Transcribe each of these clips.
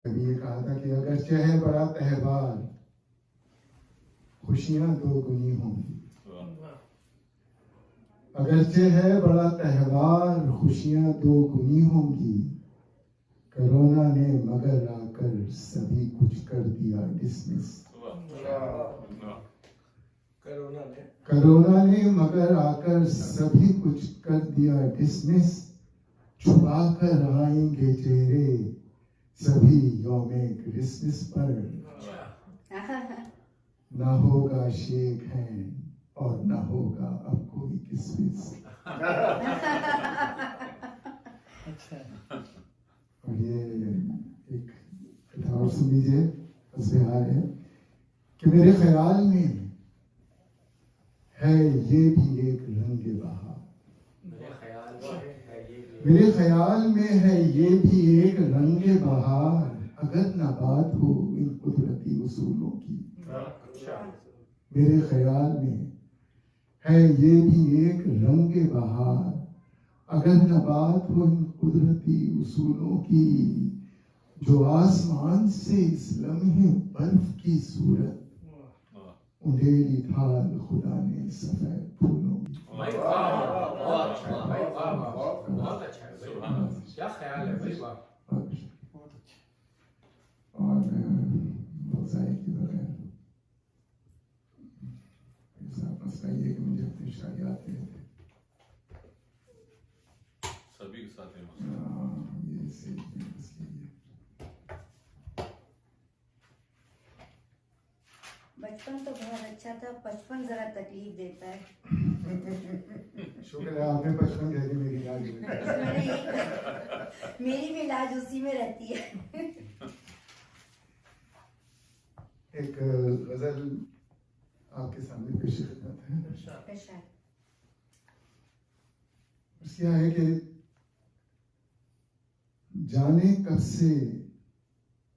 अभी ये कहा था कि अगरचे है बड़ा त्योहार, खुशियां दोगुनी होंगी। अगरचे है बड़ा त्योहार, खुशियां दोगुनी होंगी। कोरोना ने मगर आकर सभी कुछ कर दिया डिसमिस। कोरोना ने मगर आकर सभी कुछ कर दिया डिसमिस। छुपा कर आएंगे चेहरे सभी यौमे क्रिसमस पर। ना होगा शेक हैंड और ना होगा अब कोई किसमिस। और ये एक कथा और सुन लीजिए, बिहार है कि मेरे ख्याल में है ये भी एक रंग बहार। मेरे ख्याल में है ये भी एक रंग बहार, अगर ना बात हो इन कुदरती उसूलों की। मेरे ख्याल में है ये भी एक रंग बहार, अगर न बात हो इन कुदरती उसूलों की। जो आसमान से इस लम्हे बर्फ की सूरत उंडेली थाल खुदा ने सफेद फूलों की। बहुत अच्छा है भाई, क्या ख्याल है भाई, वाह बहुत अच्छा। और रोज़ाए की बगैर मसला ये कि मुझे अपनी शादी आते थे सभी के साथ ये बचपन तो बहुत अच्छा था, बचपन जरा तकलीफ देता है। शुक्र है आपने बचपन कह दी, मेरी इलाज मेरी भी इलाज उसी में रहती है। एक गजल आपके सामने पेश खिदमत है। उसकी है कि जाने कब से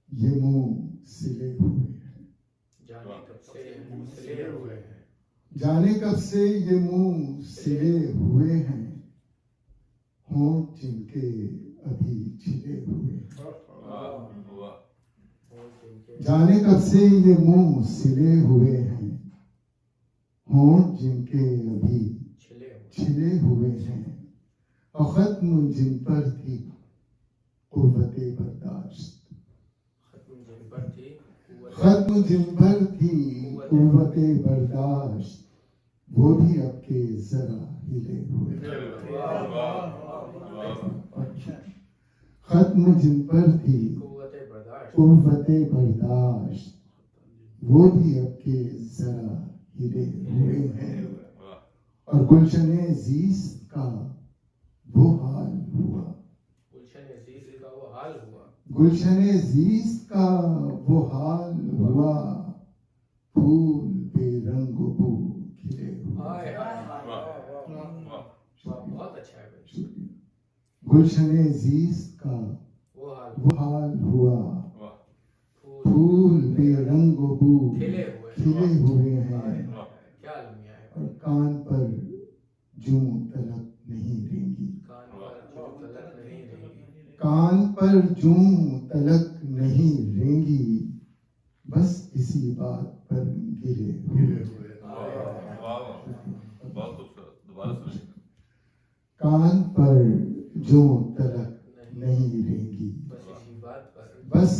ये मुंह सिले हुए हैं, जाने कब से मुंह सिले हुए हैं, जाने कब से ये मुंह सिले हुए हैं, होंठ जिनके अभी छिले हुए हैं। जाने कब से ये मुंह सिले हुए हैं, होंठ जिनके अभी छिले हुए हैं, और खत्म जिन पर थी कुव्वते बर्दाश्त। खत्म जिन पर थी कुव्वते बर्दाश्त, वो भी अब के जरा हिले हुए। खत्म जिन पर थी कुव्वते बर्दाश्त, वो भी अब के जरा हिले हुए हैं। और गुलशने ज़ीस्त का वो हाल हुआ, गुलशने ज़ीस्त का वो हाल हुआ, फूल बेरंग बू खिले हुए। बहुत अच्छा है भाई, गुलशने ज़ीस्त का वो हाल हुआ, फूल बेरंग बू खिले हुए हैं। और कान पर जूं तलक नहीं रेंगी, कान पर जूं तलक नहीं रेंगी, बस इसी बात पर गिले हुए। कान पर जूं तलक नहीं रेंगी, बस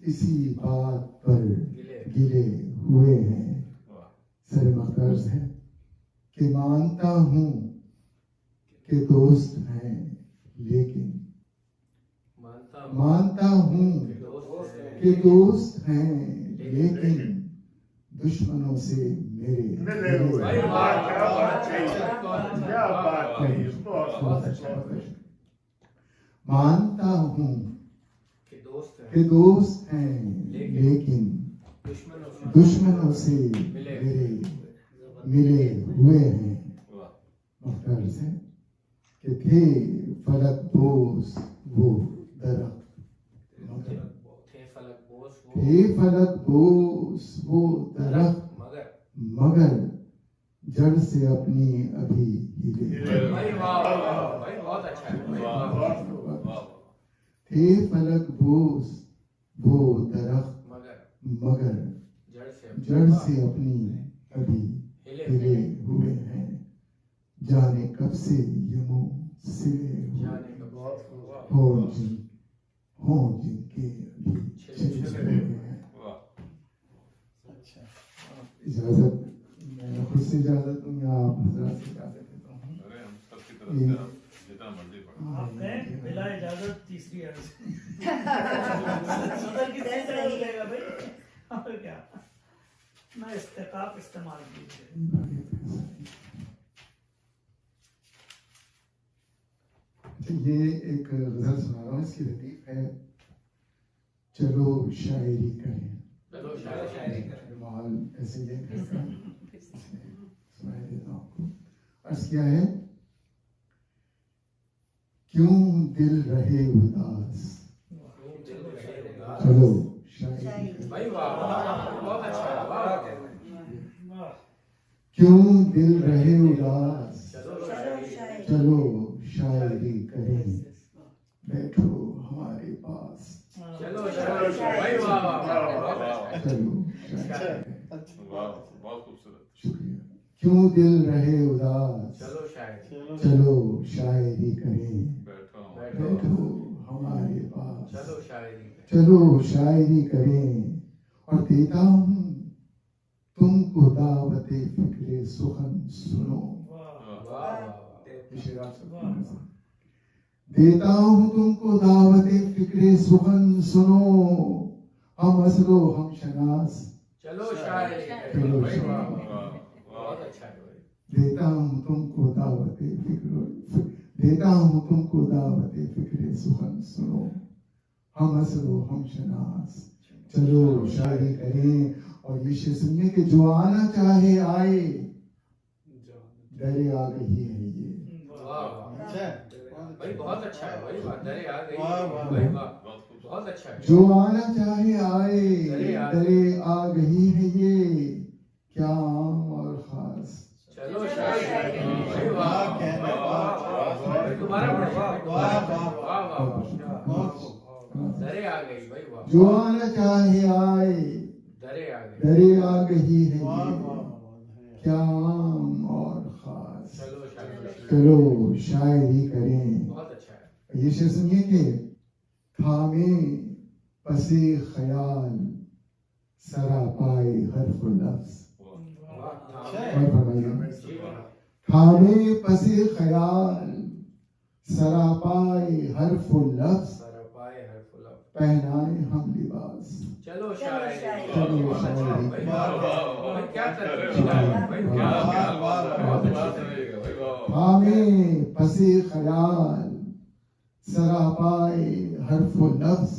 इसी बात पर गिले हुए हैं। सर मकर्ज है कि मानता हूँ कि दोस्त हैं, लेकिन मानता हूँ कि दोस्त हैं, लेकिन दुश्मनों से मेरे मानता हूँ कि दोस्त हैं, लेकिन दुश्मनों से मेरे मिले हुए हैं। मकर्ज है कि थे फलक बोस वो दरख्त, थे फलक बोस वो दरख्त, मगर जड़ से अपनी अभी हिले। थे फलक बोस वो दरख्त मगर जड़ से अपनी अभी हिले हुए हैं, जाने कब से ये मुंह सिले हुए हो जिनके अभी छिले हुए हैं। इजाजत, मैं खुद से इजाजत दूंगा, आप हजरात से इजाजत देता हूँ। अरे हम सबकी तरफ से आप जितना मर्जी पढ़ो। आप कहें बिला इजाजत तीसरी अर्ज सदर की सही तरह हो जाएगा भाई, और क्या मैं इस्तेकाफ इस्तेमाल कीजिए। ये एक गजल सुना रहा हूँ, इसकी लतीफ है, चलो शायरी करें। चलो शायरी करें। माहौल ऐसे ही है घर का, सुनाई देता हूँ आपको। अर्ज क्या है, क्यों दिल रहे उदास, चलो शायरी। भाई वाह वाह, बहुत अच्छा, वाह। क्यों दिल रहे उदास, चलो चलो शायरी करें, बैठो हमारे पास, चलो भाई वाह वाह, चलो शायरी करें। वाह, बहुत खूबसूरत। शुक्रिया। क्यों दिल रहे उदास, चलो शायरी, चलो शायरी करें, बैठो बैठो हमारे पास, चलो शायरी, चलो शायरी करें, और देता हूँ तुमको दावते फिक्रे सुखन सुनो। वाह वाह, देता हूँ तुमको दावते फिक्रे सुखन सुनो, हम असलो हम शनास, चलो शायरी चलो भाई वाह शायरी। वाह, बहुत अच्छा है भाई। देता हूँ तुमको दावते फिक्र, देता हूँ तुमको दावते फिक्रे सुखन सुनो, हम असलो हम शनास, चलो शायरी करें। और ये शेर सुनिए कि जो आना चाहे आए, दरे आ गई है ये। वाह वाह अच्छा भाई, बहुत अच्छा है भाई, वाह दरे आ गई वाह, वाह, भाई वाह, बहुत खूबसूरत। बहुत अच्छा है। जो आना चाहे आए, दरे आ गई है ये, क्या आम और खास, चलो शायरी भाई वाह भाई, दोबारा पढ़िए वाह वाह वाह वाह, दरे आ गई भाई वाह, जो आना चाहे आए, दरे आ गई, दरे आ गई है ये, क्या आम और खास, चलो शायरी, चलो शायरी करें। बहुत अच्छा है। ये शेर सुनिए कि थामे पसे ख्याल, सरापाए हर्फ लफ्ज, और फरमाइए, जी थामे पसे ख्याल, सरापाए हर्फ लफ्ज, सरपाए हर फुला, पहनाए हम लिबास, चलो शायरी, चलो बहुत अच्छा शायरी। भाई वाह भाई, क्या तरकीब है भाई, क्या क्या बहुत अच्छा है। थामे पसे ख्याल, सरापाए हर्फ लफ्ज,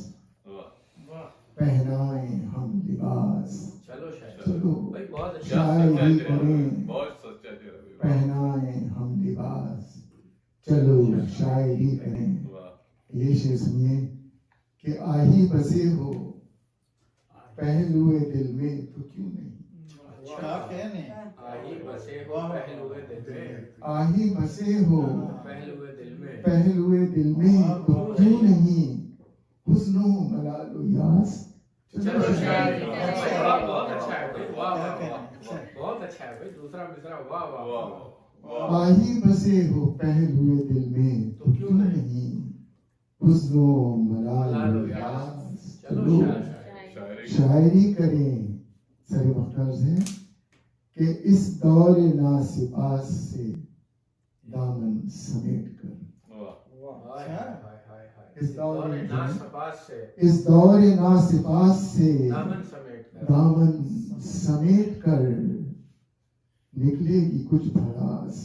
पहनाए हम लिबास, चलो शायरी चलो भाई, बहुत अच्छा शायरी करें, बहुत सच्चा चेहरा भी। पहनाए हम लिबास, चलो शायरी करें। वाह, ये शेर सुनिए कि आही बसे हो पहलुए दिल में तो क्यों नहीं, क्या कहने आही बसे हो पहलुए दिल में, आही बसे हो पहलुए दिल में, पहलुए दिल में तो क्यों नहीं, हुस्नो मलालो यास, चलो शायरी भाई वाह, बहुत अच्छा है भाई, वाह क्या वाह कहने वाह, बहुत अच्छा है भाई, दूसरा मिसरा वाह वाह वाह, वाह, आही बसे हो पहलुए दिल में तो क्यों नहीं, हुस्नो मलालो यास, चलो चलो शायरी, शायरी करें। सर मखर्ज है कि इस दौर नासिपास से दामन समेट कर, हाय हाय हाय हाय, इस दौर दौरे नासपास से इस दौर नासिपास से दामन समेट कर, दामन समेट कर निकलेगी कुछ भड़ास,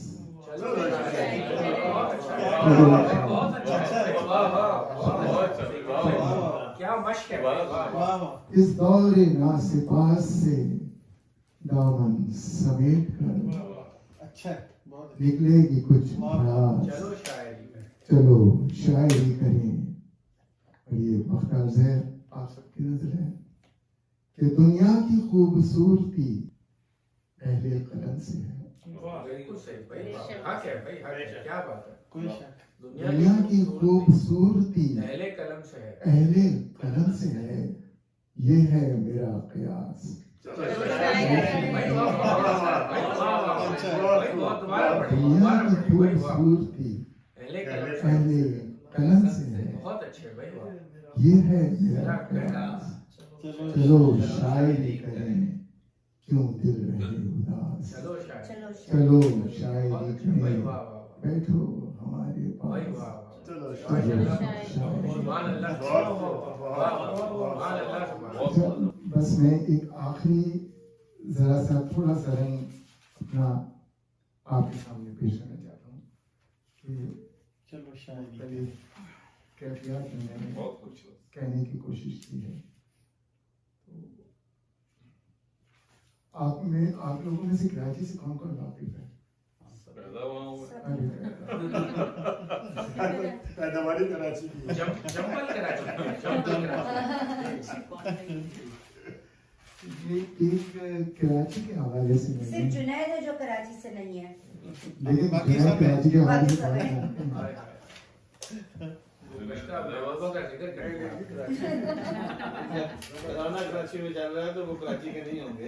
चलो शायरी, बहुत अच्छा है, बहुत अच्छा है, वाह वाह, बहुत अच्छा, वाह, क्या मश्क है भाई, वाह वाह, इस दौर नासिपास से दामन समेट कर अच्छा बहुत निकलेगी कुछ भड़ास, चलो शायरी, चलो शायरी करें। और ये मखर्ज है, आप सबकी नजर है कि दुनिया की खूबसूरती अहले कलम से है, बिल्कुल सही भाई, हक है भाई, हक है, क्या बात है, कोई शक दुनिया की खूबसूरती पहले कलम से है, अहले कलम से है, ये है मेरा कयास। दुनिया की खूबसूरती पहले कलम से है, बहुत अच्छे भाई वाह। ये है मेरा कयास। चलो शायरी करें, क्यों दिल रहे उदास। चलो शायद चलो चलो शायरी भाई करें, वाह वाह बैठो हमारे भाई पास। वाह चलो सुभान अल्लाह शायरी। बस मैं एक आखिरी जरा सा थोड़ा सा रंग अपना आपके सामने पेश करना चाहता हूँ कि चलो शायरी पहले कैफियत में मैंने बहुत खूबसूरत। कहने की कोशिश की है। तो आप लोगों में से कराची से कौन कौन वाकिफ है? पैदा हुआ हूँ मैं। अरे, पैदावारी कराची की है। जंगल कराची ये एक कराची के हवाले से सिर्फ मैंने, जुनैद है जो कराची से नहीं है। लेकिन बाकी जुनैद सब है। कराची के हवाले बाकी से सब है। राना कराची में चल रहा है तो वो कराची के नहीं होंगे।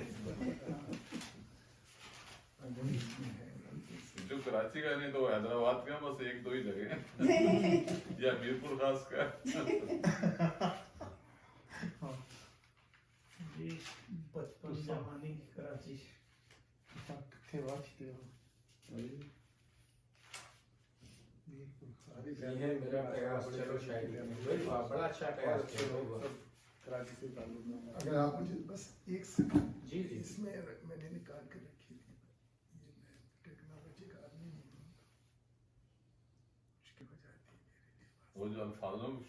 जो कराची का नहीं तो हैदराबाद का बस एक दो ही जगह है या मीरपुर खास का। जी बचपन जवानी कराची। थे वाकई ये है मेरा प्रयास चलो शायरी भाई वाह बड़ा अच्छा प्रयास है भाई वाह। कराची से ताल्लुक है। अगर आप मुझे बस एक सेकंड जी जी इसमें मैंने निकाल कर रखी थी, ये मैं टेक्नोलॉजी का आदमी नहीं हूँ, मुश्किल हो जाती है मेरे लिए। वो जो अल्फाजों में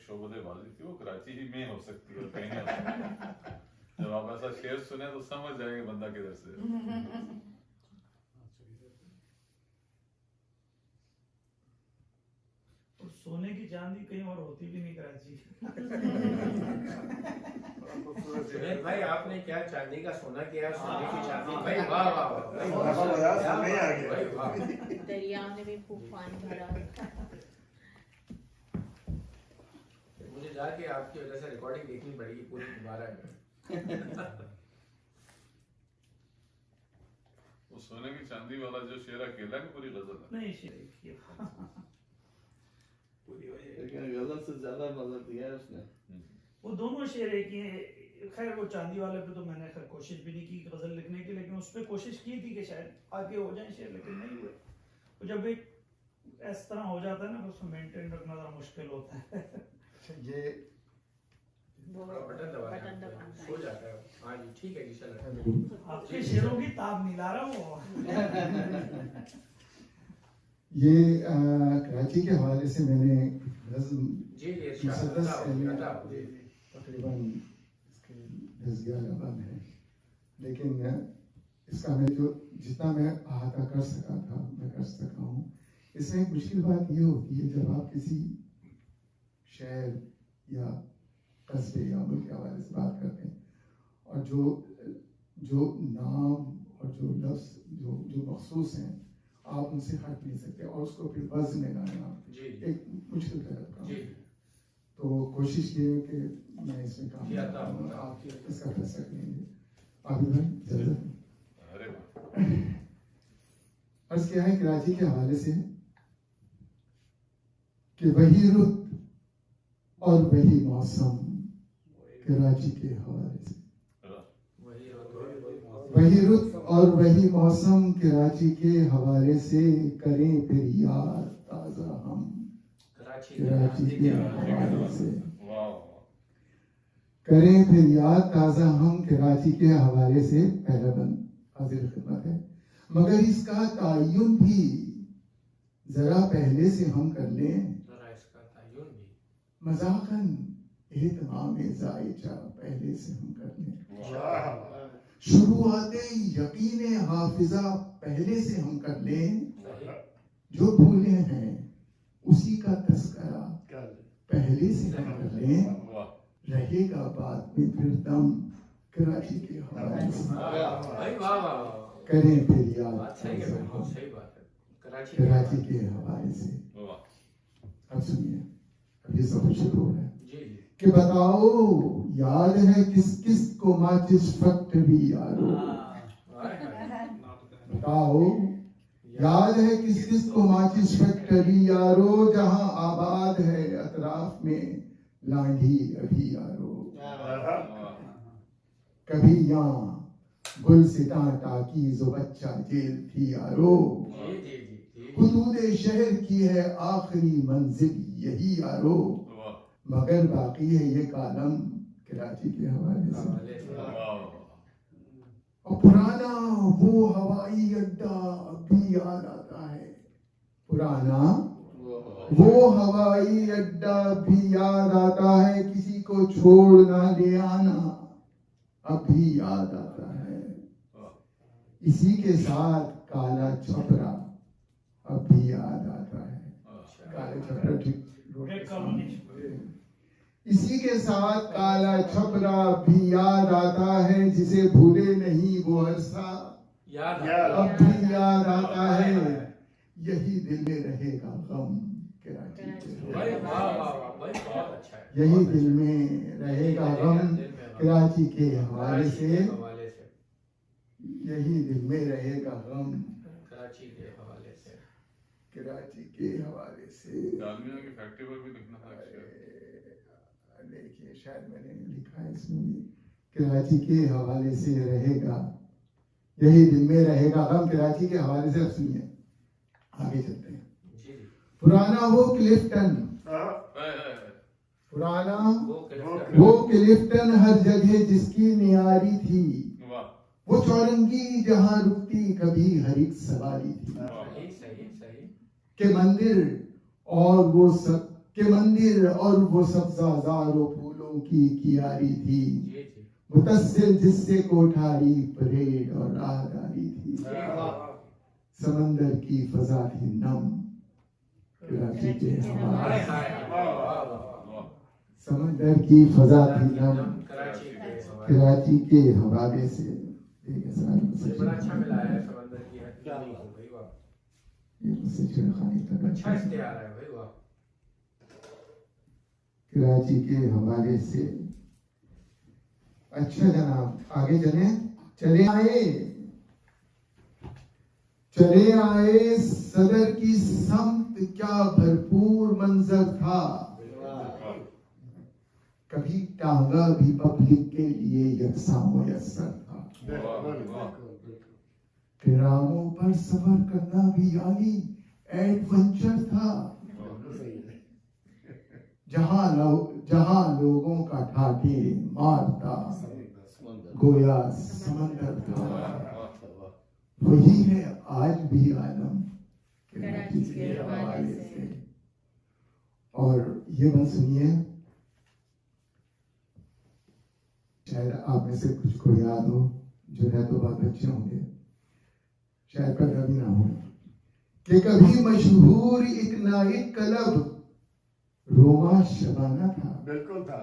शोबदे बाजी थी वो कराची ही में हो सकती है, कहीं नहीं हो सकती। जब आप ऐसा शेर सुने तो समझ जाएंगे बंदा किधर से है। और सोने की चांदी कहीं और होती भी नहीं कराची। सुनील भाई आपने क्या चांदी का सोना किया सोने की चांदी भाई वाह वाह वाह भाई वाह। वाह, वाह, यार, समय आ गया। भाई वाह। दरिया में भी खूब पानी भरा। मुझे जाके आपकी वजह से रिकॉर्डिंग देखनी पड़ेगी पूरी दोबारा में। वो सोने की चांदी वाला जो शेर अकेला की पूरी गजल है। नहीं शेर की पूरी वजह लेकिन गजल से ज्यादा मजा दिया है उसने। वो दोनों शेर एक ही हैं। खैर वो चांदी वाले पे तो मैंने खैर कोशिश भी नहीं की गजल लिखने की, लेकिन उस पे कोशिश की थी कि शायद आगे हो जाए शेर, लेकिन नहीं हुए। तो जब एक इस तरह हो जाता है ना तो उसको मेंटेन रखना जरा मुश्किल होता है। अच्छा ये बटन दबाना बटन दबाना। हो जाता है। हाँ जी ठीक है जी चलो। आपके शेरों की ताब नहीं ला रहा हूँ। ये कराची के हवाले से मैंने नज़्म जी जी मुसद्दस इरशाद कहने तकरीबन इसके 10-11 बंद है, लेकिन इसका मैं जो जितना मैं अहाता कर सका था मैं कर सका हूँ। इसमें एक मुश्किल बात ये होती है जब आप किसी शहर या कस्बे या मुल्क के हवाले से बात करते हैं और जो नाम और जो लफ्ज़ जो मखसूस हैं आप उनसे हट नहीं सकते और उसको फिर वज़न में लाना जी एक मुश्किल तरह का। जी तो कोशिश ये है कि मैं इसमें काम जी, आता हूँ। करूँ, आप इसका फैसला करेंगे। आबिद भाई इजाज़त। अरे वाह। अर्ज़ क्या है कराची के हवाले से कि वही रुत और वही मौसम कराची के हवाले से, वही रुत और वही मौसम कराची के हवाले से करें फिर याद ताज़ा हम कराची के हवाले से, वाह करें फिर याद ताज़ा हम कराची के हवाले से। पहला बंद हाजिर खिदमत है, मगर इसका तायुन भी जरा पहले से हम कर लें, जरा इसका तायुन भी मजाकन एहतमाम ज़ायचा पहले से हम कर लें, वाह। शुरुआते यकीन हाफिजा पहले से हम कर लें, सही जो भूले हैं उसी का तस्करा कर पहले से हम कर लें, वाह। रहेगा बाद में फिर दम कराची के हवाले से, भाई वाह वाह करें फिर याद बात सही है ताज़ा बिल्कुल हम सही बात है कराची कराची के हवाले से। वाह। अब सुनिए, अब ये सब शुरू हो रहा है। जी जी कि बताओ याद है किस किस को माचिस फैक्ट्री यारो, बताओ याद है किस किस को माचिस फैक्ट्री यारो, जहां आबाद है अतराफ में लांढी अभी यारो। कभी यहाँ गुलसिता टाकी जो बच्चा जेल थी यारो, हुदूदे शहर की है आखिरी मंजिल यही यारो, मगर बाकी है ये कालम कराची के हवाले से। और पुराना वो हवाई अड्डा भी याद आता है, पुराना वो हवाई अड्डा भी याद आता है, किसी को छोड़ ना ले आना अब भी याद आता है। इसी के साथ काला छपरा अब भी याद आता है, काला छपरा रेड कॉलोनी। इसी के साथ काला छपरा भी याद आता है, जिसे भूले नहीं वो अरसा अब भी याद आता है। यही दिल में रहेगा गम कराची के, यही दिल में रहेगा गम कराची के हवाले से, यही दिल में रहेगा गम कराची के हवाले से, कराची के हवाले से। डालमिया की फैक्ट्री पर भी लिखना था। देखिए शायद मैंने लिखा है इसमें, कराची के हवाले से रहेगा, यही दिल में रहेगा गम कराची के हवाले से। अब सुनिए आगे चलते हैं। पुराना वो क्लिफ्टन, पुराना वो क्लिफ्टन हर जगह जिसकी नियारी थी, वो चौरंगी जहां रुकती कभी हर एक सवारी थी, के मंदिर और वो सब के मंदिर और वो सब्जाजारों फूलों की कियारी थी, मुतस्सिल जिससे कोठारी परेड और राहदारी थी, समंदर की फजा थी नम कराची के हवाले से, समंदर की फजा थी नम कराची के हवाले से। बड़ा अच्छा मिला है समंदर की हथकड़ी को भाई, वाह, ये मुझसे छिड़खानी तक अच्छा इख्तियार है भाई, वाह। कराची के हवाले से। अच्छा जनाब आगे चले आए सदर की समत, क्या भरपूर मंजर था, कभी टांगा भी पब्लिक के लिए यकसा मुयस्सर था, ट्रामों पर सफर करना भी यानी एडवेंचर था, जहां लोगों का ठाठे मारता गोया समंदर था, वही है आज भी आलम कराची के हवाले से। और ये बात सुनिए, शायद आप में से कुछ को याद हो, जो है तो बहुत अच्छे होंगे, शायद पता भी ना हो, कि कभी मशहूर एक नाइट क्लब रोमा शबाना था। बिल्कुल था।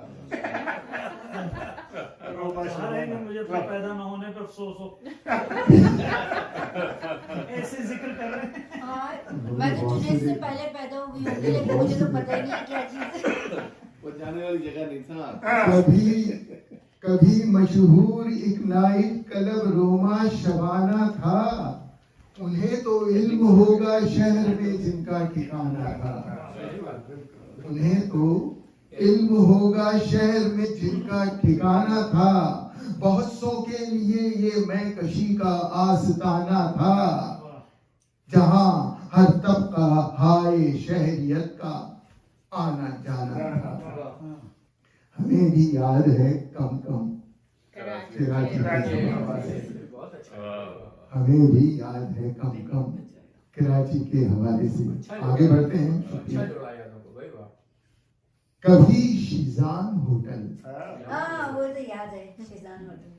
मुझे पैदा न होने पर अफसोस हो। ऐसे जिक्र कर रहे हैं। मैं तो तुझे से पहले पैदा हुई होंगी, लेकिन मुझे तो पता ही नहीं है क्या चीज है। वो जाने वाली जगह नहीं था। कभी मशहूर एक नाइट क्लब रोमा शबाना था, उन्हें तो इल्म होगा शहर में जिनका ठिकाना था, उन्हें तो इल्म होगा शहर में जिनका ठिकाना था, बहुत सौ के लिए ये मैं कशी का आस्ताना था, जहां हर तबका हाय शहरियत का आना जाना था। हमें भी याद है कम कम कराची के हवाले से, हमें भी याद है कम कम कराची के हवाले से। आगे बढ़ते हैं। कभी शीजान होटल, हाँ वो तो याद है, शीजान होटल,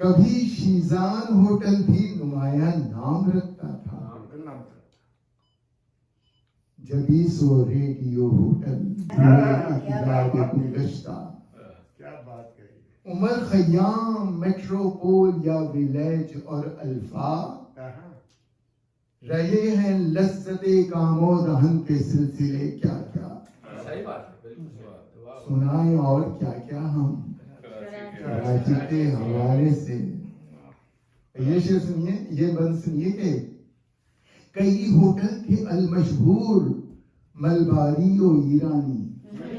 कभी शीजान होटल भी नुमाया नाम रखता था, जबी सो रेडियो होटल गुलगश्ता, क्या बात कही। उमर खयाम मेट्रोपोल या विलेज और अल्फा रहे हैं लज्जते कामो दहन के सिलसिले क्या क्या। बात है, बिल्कुल सही बात है। वाह, वाह। सुनाए और क्या क्या हम कराची के हवाले से। ये शेर सुनिए, ये बंद सुनिए कि कई होटल थे अलमशहूर मलबारी ओ ईरानी। सही,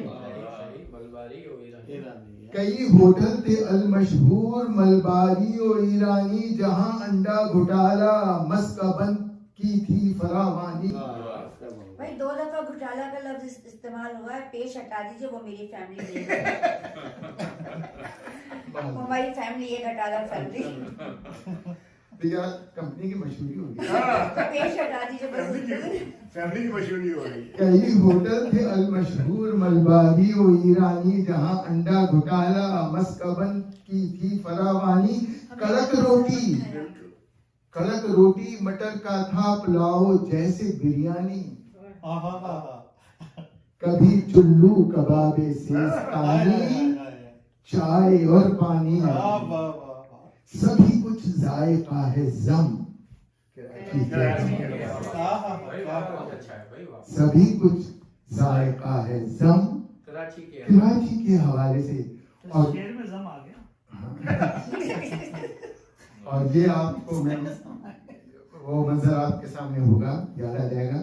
मलबारी और ईरानी। कई होटल थे अलमशहूर मलबारी ओ ईरानी, जहां अंडा घोटाला मस्कबन की थी फरावानी। भाई 2 दफा घोटाला का लफ्ज इस्तेमाल हुआ है, पेश हटा दीजिए, वो मेरी फैमिली नहीं है। हमारी फैमिली है घोटाला फैमिली। तो यार कंपनी की मशहूरी होगी। तो पेश हटा दीजिए बस। फैमिली की मशहूरी हो रही है। कई होटल थे अलमशहूर मलबारी ओ ईरानी, जहां अंडा घोटाला मस्कबन की थी फरावानी। कड़क रोटी मटर का था पुलाव जैसे बिरयानी। कभी चुल्लू कबाबे सेस्तानी, चाय और पानी, सभी कुछ जायका है जम। सभी कुछ जायका है जम। कराची के कराची के हवाले से। तो और शेर में जम आ गया। और ये आपको मैं वो मंजर आपके सामने होगा, याद आ जाएगा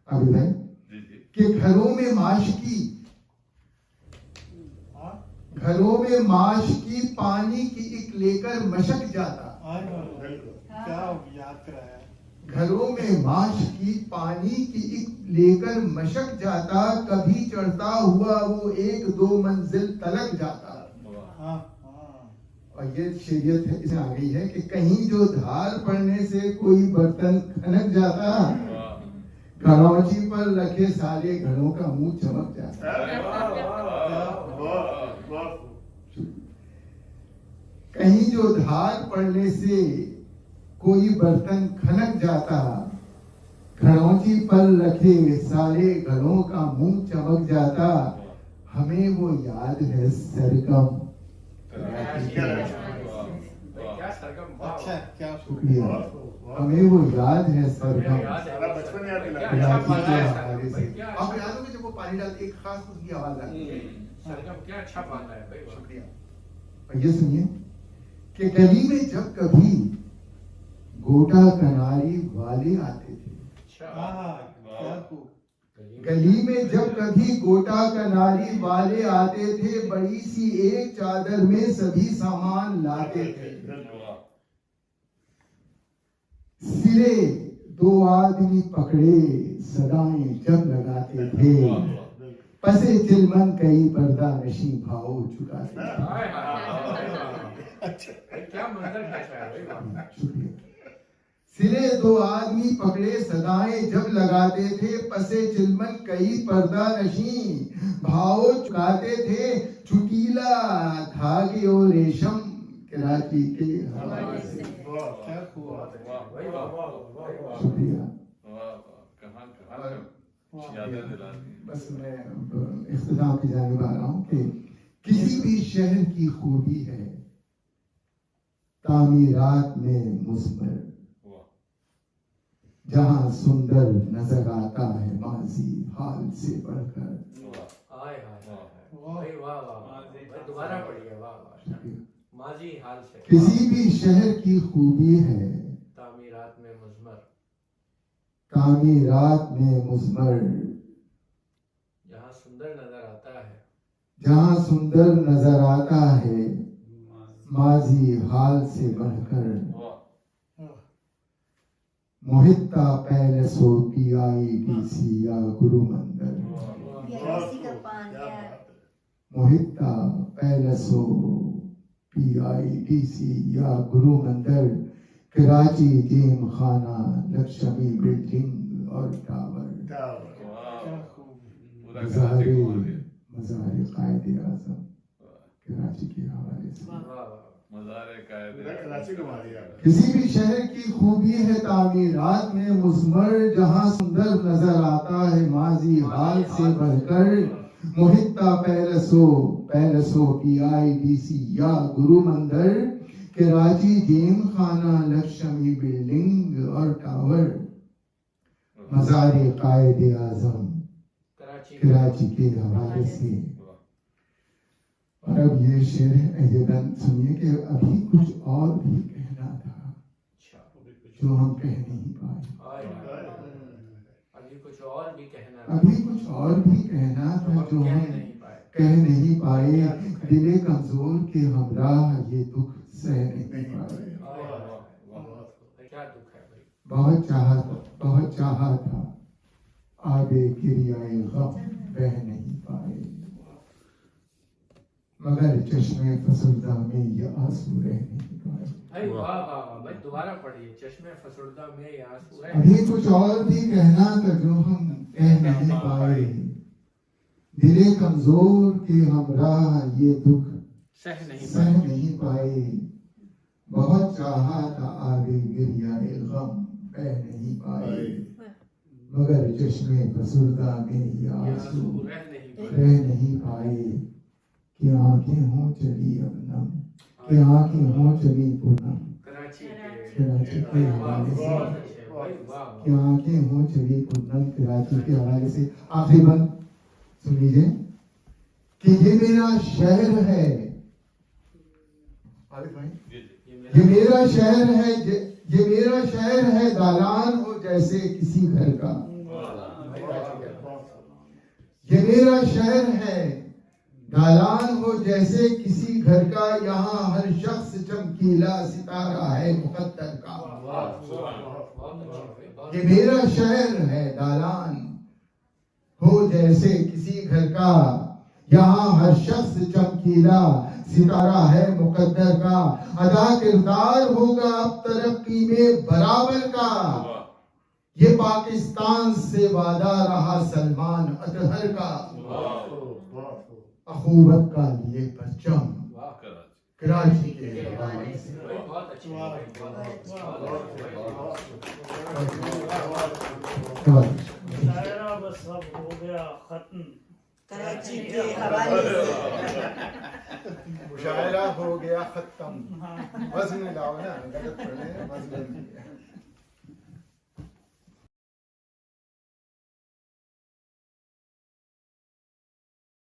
अभी भाई जी जी। कि घरों में माश की पानी की एक लेकर मशक जाता। क्या याद कराया। घरों में माश की पानी की एक लेकर मशक जाता, कभी चढ़ता हुआ वो 1-2 मंजिल तलक जाता। और ये शेरियत है, इसमें आ गई है कि कहीं जो धार पड़ने से कोई बर्तन खनक जाता, घड़ौची पर रखे सारे घड़ों का मुंह चमक जाता। कहीं जो धार पड़ने से कोई बर्तन खनक जाता, घड़ौची पर रखे सारे घड़ों का मुंह चमक जाता। हमें वो याद है सरगम। क्या सरगम। अच्छा क्या शुक्रिया। हमें वो याद है सरगम। सारा बचपन याद दिला क्या दिया। अच्छा पाला है सरगम भाई, क्या आप याद होगा जब वो पानी डालते एक खास उसकी आवाज आती है। सरगम क्या अच्छा पाला है भाई। शुक्रिया। और ये सुनिए कि गली में जब कभी गोटा कनारी वाले आते थे। अच्छा। गली में जब कभी गोटा कनारी वाले आते थे, बड़ी सी एक चादर में सभी सामान लाते थे। सिरे 2 आदमी पकड़े सदाएं जब लगाते थे, पसे चिलमन कई पर्दा नशी भाव चुकाते थे। क्या मंजर कैसा है भाई। शुक्रिया। सिरे 2 आदमी पकड़े सदाएं जब लगाते थे, पसे चिलमन कई पर्दा नशी भाव चुकाते थे। चुटीला धागे और रेशम कराची के हवाले से। क्या हुआ। शुक्रिया। यादें दिला दी। बस मैं इख्तिताम की जानिब आ रहा हूँ कि किसी भी शहर की खूबी है तामीरात में मुस्मर, जहां सुंदर नजर आता है माजी हाल से बढ़कर। हाय हाय भाई, वाह वाह भाई, दोबारा पढ़िए। वाह वाह। माजी हाल से। किसी भी शहर की खूबी है तामीरात में मुज़मर, तामीरात में मुज़मर, जहाँ सुंदर नजर आता है, जहां सुंदर नजर आता है माजी हाल से बढ़कर। मोहिता पैलेसो PIDC या गुरु मंदिर। का पान क्या है? मोहिता पैलेसो PIDC या गुरु मंदिर, कराची जेम खाना लक्ष्मी बिल्डिंग और टावर। मज़ार कायदे आज़म कराची के हवाले से। कराची घुमा दिया। किसी भी शहर की खूबी है तामीरात में मुज़मर, जहां सुंदर नजर आता है माजी हाल से बढ़कर। मोहिता पैलेसो PIDC या गुरु मंदिर, कराची जेम खाना लक्ष्मी बिल्डिंग और टावर। मज़ार कायदे आज़म कराची के हवाले से। और अब ये शेर अय्यदन सुनिए कि अभी कुछ और भी कहना था जो हम कह नहीं पाए, अभी कुछ और भी कहना अभी कुछ और भी कहना था जो हम कह नहीं पाए, दिले कमजोर के हमराह ये दुख सह नहीं पाए। क्या दुख है भाई? बहुत चाहा था आबे किरियाए गम बह नहीं पाए, मगर चश्मे फसुर्दा में ये आंसू रह नहीं पाए। भाई वाह वाह वाह भाई, दोबारा पढ़िए। चश्मे फसुर्दा में ये आंसू है। अभी कुछ और भी कहना था जो हम कह नहीं पाए, दिले कमजोर के हमराह ये दुख सह नहीं नहीं पाए। बहुत चाहा था आगे गिरियाए गम बह नहीं पाए, मगर चश्मे फसुर्दा में ये आंसू रह नहीं पाए। कि आंखें हों चली अब नम, कि आंखें हों चली पूनम कराची कराची के हवाले से, कि आंखें हों चली पूनम कराची के हवाले से। आखिरी बंद सुन लीजिए कि ये मेरा शहर है, ये मेरा शहर है, ये मेरा शहर है, दालान हो जैसे किसी घर का। ये मेरा शहर है, दालान हो जैसे किसी घर का, यहाँ हर शख्स चमकीला सितारा है मुकद्दर का। ये मेरा शहर है, दालान हो जैसे किसी घर का, यहाँ हर शख्स चमकीला सितारा है मुकद्दर का। अदा किरदार होगा अब तरक्की में बराबर का, ये पाकिस्तान से वादा रहा सलमान अतहर का। अखुवत का लिए परचम कराची के हवाले से। बहुत अच्छी शायरा बस सब हो गया खत्म कराची के हवाले से। मुशायरा हो गया खत्म। वज़न लाओ ना, गलत पढ़े वज़न।